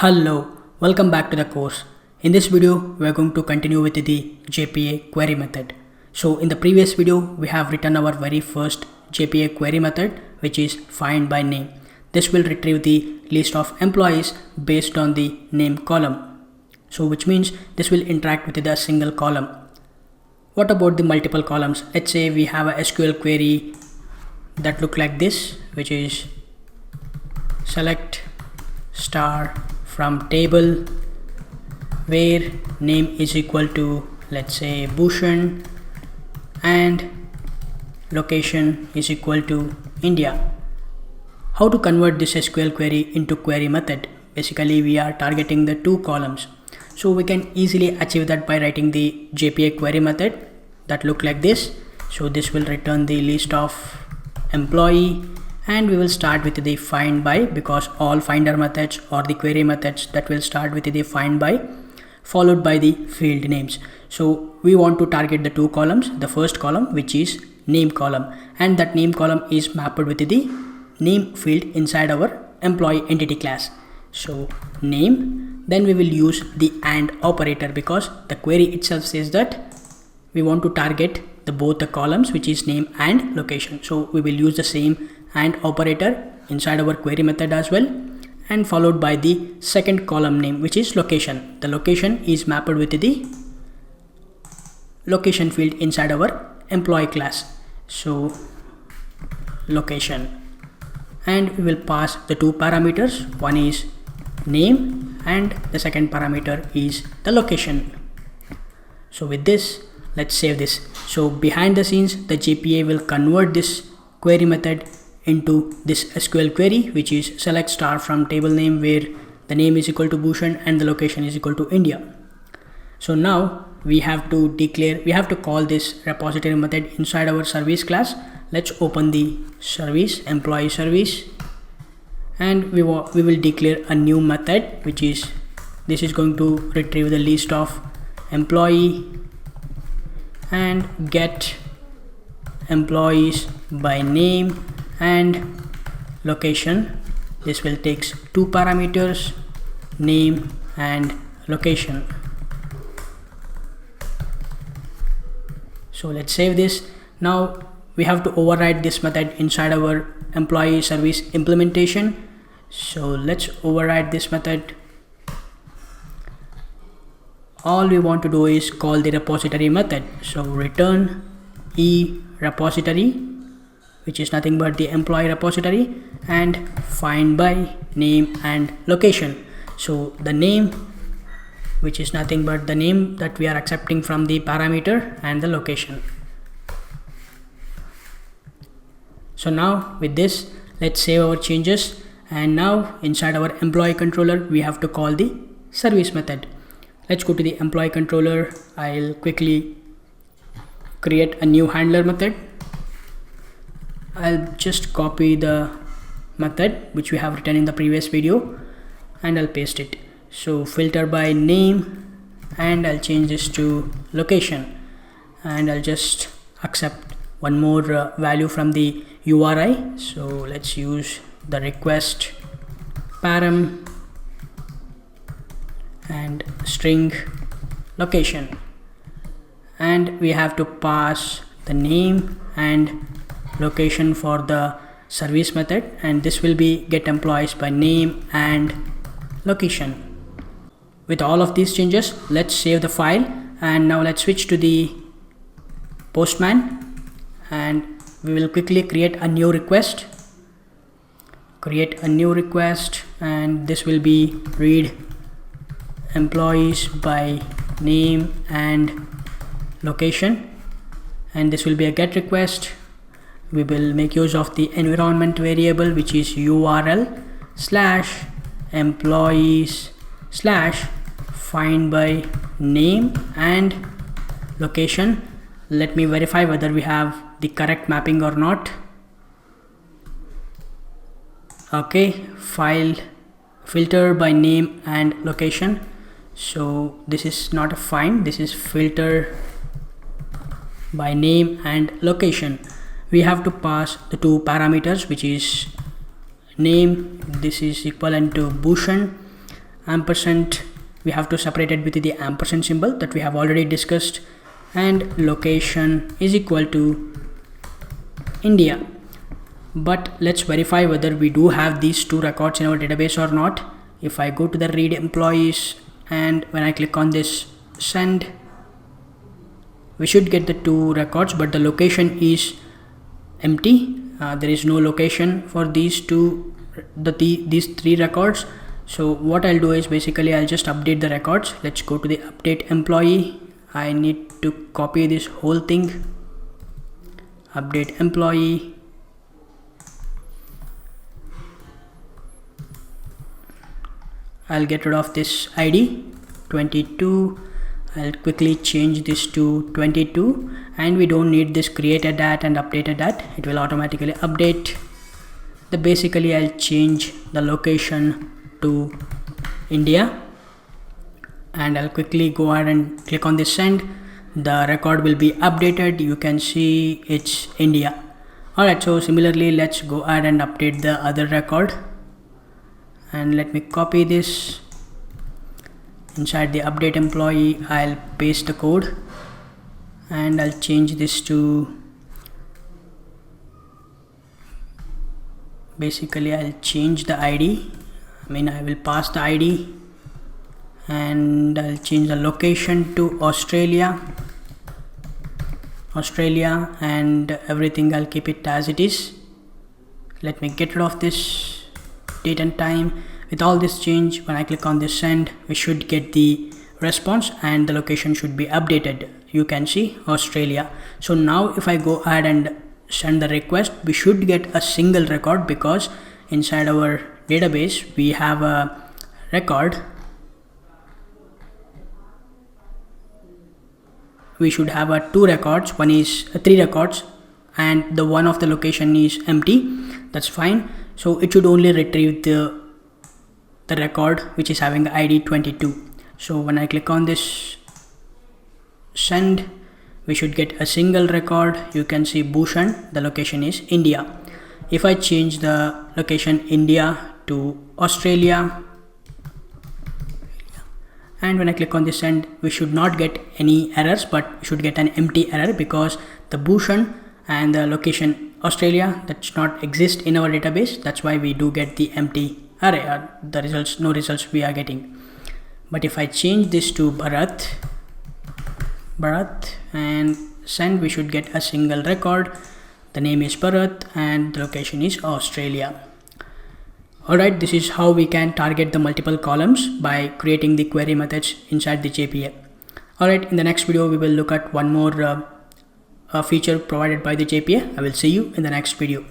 Hello, welcome back to the course. In this video, we are going to continue with the JPA query method. So in the previous video, we have written our very first JPA query method, which is find by name. This will retrieve the list of employees based on the name column. So which means this will interact with the single column. What about the multiple columns? Let's say we have a SQL query that look like this, which is select star from table where name is equal to, let's say, Bhushan, and location is equal to India. How to convert this SQL query into query method? Basically, we are targeting the two columns. So we can easily achieve that by writing the JPA query method that look like this. So this will return the list of employee, and we will start with the find by, because all finder methods or the query methods that will start with the find by followed by the field names. So we want to target the two columns, the first column which is name column, and that name column is mapped with the name field inside our employee entity class. So name, then we will use the AND operator, because the query itself says that we want to target both the columns which is name and location. So we will use the same AND operator inside our query method as well, and followed by the second column name which is location. The location is mapped with the location field inside our employee class. So location, and we will pass the two parameters. One is name and the second parameter is the location. So with this, let's save this. So behind the scenes, the JPA will convert this query method into this SQL query, which is select star from table name where the name is equal to Bhushan and the location is equal to India. So now we have to call this repository method inside our service class. Let's open the service, employee service, and we will declare a new method, which is, this is going to retrieve the list of employee and get employees by name and location. This will take two parameters, name and location. So let's save this. Now we have to override this method inside our employee service implementation. So let's override this method. All we want to do is call the repository method. So return e repository, which is nothing but the employee repository, and find by name and location. So the name, which is nothing but the name that we are accepting from the parameter, and the location. So now with this, let's save our changes, and now inside our employee controller we have to call the service method. Let's go to the employee controller. I'll quickly create a new handler method. I'll just copy the method which we have written in the previous video and I'll paste it. So filter by name, and I'll change this to location, and I'll just accept one more value from the URI. So let's use the request param and string location, and we have to pass the name and location for the service method, and this will be get employees by name and location. With all of these changes, let's save the file, and now let's switch to the Postman, and we will quickly create a new request. And this will be read employees by name and location, and this will be a get request. We will make use of the environment variable, which is URL / employees / find by name and location. Let me verify whether we have the correct mapping or not. Okay, file filter by name and location. So this is not a find, this is filter by name and location. We have to pass the two parameters, which is name, this is equivalent to Bhushan, ampersand, we have to separate it with the ampersand symbol that we have already discussed, and location is equal to India. But let's verify whether we do have these two records in our database or not. If I go to the read employees and when I click on this send, we should get the two records, but the location is empty. There is no location for these these three records. So what I'll do is basically I'll just update the records. Let's go to the update employee. I need to copy this whole thing. Update employee. I'll get rid of this ID 22. I'll quickly change this to 22, and we don't need this created at and updated at. It will automatically update. Basically I'll change the location to India, and I'll quickly go ahead and click on this send. The record will be updated. You can see it's India. Alright, so similarly let's go ahead and update the other record, and let me copy this. Inside the update employee, I'll paste the code, and I'll change this to, basically I'll change the ID. I will pass the ID, and I'll change the location to Australia, and everything I'll keep it as it is. Let me get rid of this date and time. With all this change, when I click on this send, we should get the response and the location should be updated. You can see Australia. So now if I go ahead and send the request, we should get a single record, because inside our database we have a record. We should have two records, three records, and the one of the location is empty. That's fine. So it should only retrieve the record which is having the ID 22. So when I click on this send, we should get a single record. You can see Bhushan, the location is India. If I change the location India to Australia, and when I click on this send, we should not get any errors, but we should get an empty error, because the Bhushan and the location Australia does not exist in our database. That's why we do get the empty array, the results, no results we are getting. But if I change this to Bharat and send, we should get a single record. The name is Bharat and the location is Australia. Alright, this is how we can target the multiple columns by creating the query methods inside the JPA. Alright, in the next video we will look at one more feature provided by the JPA. I will see you in the next video.